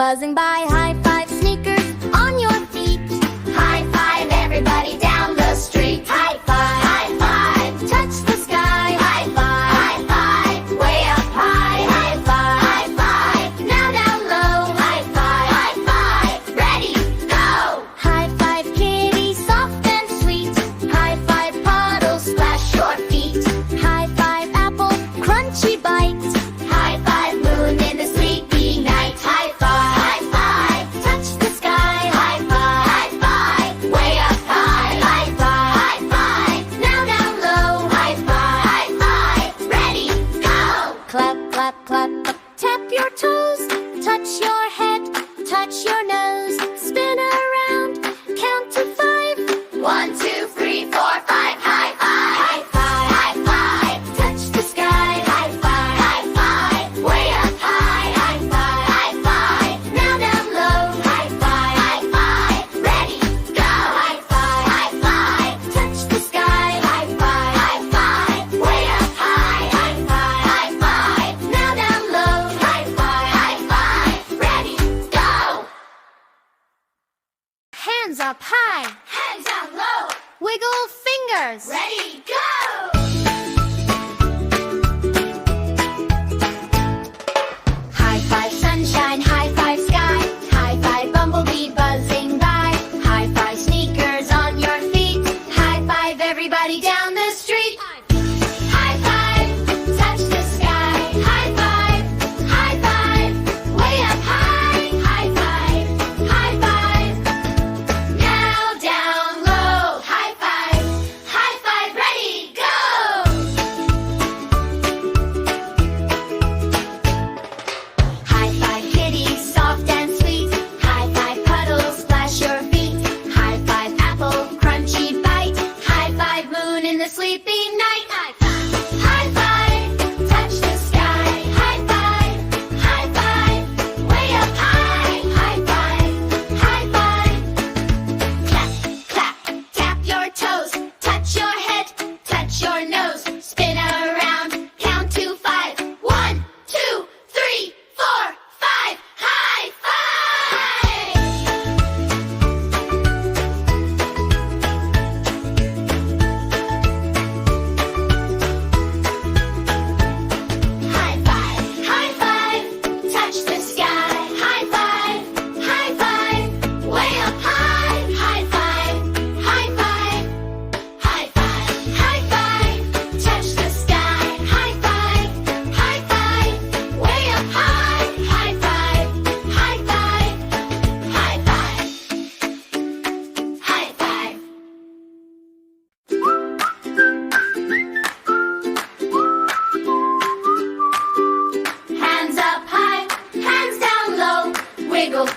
buzzing by. High five, sneakers on your feet. High five, everybody down the street. High five, high five, touch the sky. High five, high five, way up high. High five, high five, now down low. High five, high five, ready, go. High five, kitty, soft and sweet. High five, puddle, splash your feet. High five, apple, crunchy bite. High five, moon in the sleepy night. High five, touch the sky. High five, way up high. High five, now down low. High five, ready, go. Clap, clap, clap, tap your toes. Touch your head, touch your nose. Spin around, count to 5. 1, 2, 3, 4, 5. High five, high five, touch the sky. High five, way up high. High five, now down low. High five, ready, go. High five, touch the sky. High five, way up high. High five, now down low. High five, ready, go. Hands up high, hands down low. Wiggle fingers. Ready, go. High five sunshine, high five sky. High five bumblebee buzzing by. High five sneakers on your feet. High five everybody down the street. High five, touch the sky. High five, way up high. High five, now down low. High five, ready, go. High five, kitty, soft and sweet. High five, puddle, splash your feet. High five, apple, crunchy bite. High five, moon in the sleepy night. High five, touch the sky. High five, way up high. High five, clap, clap, tap your toes. Touch your head, touch your nose. Spin around, count to 5. 1, 2, 3, 4, 5. High five! High five, touch the sky. High five, way up high. High five, touch the sky. High five, way up high. High five, Hands up high, hands down low. Wiggle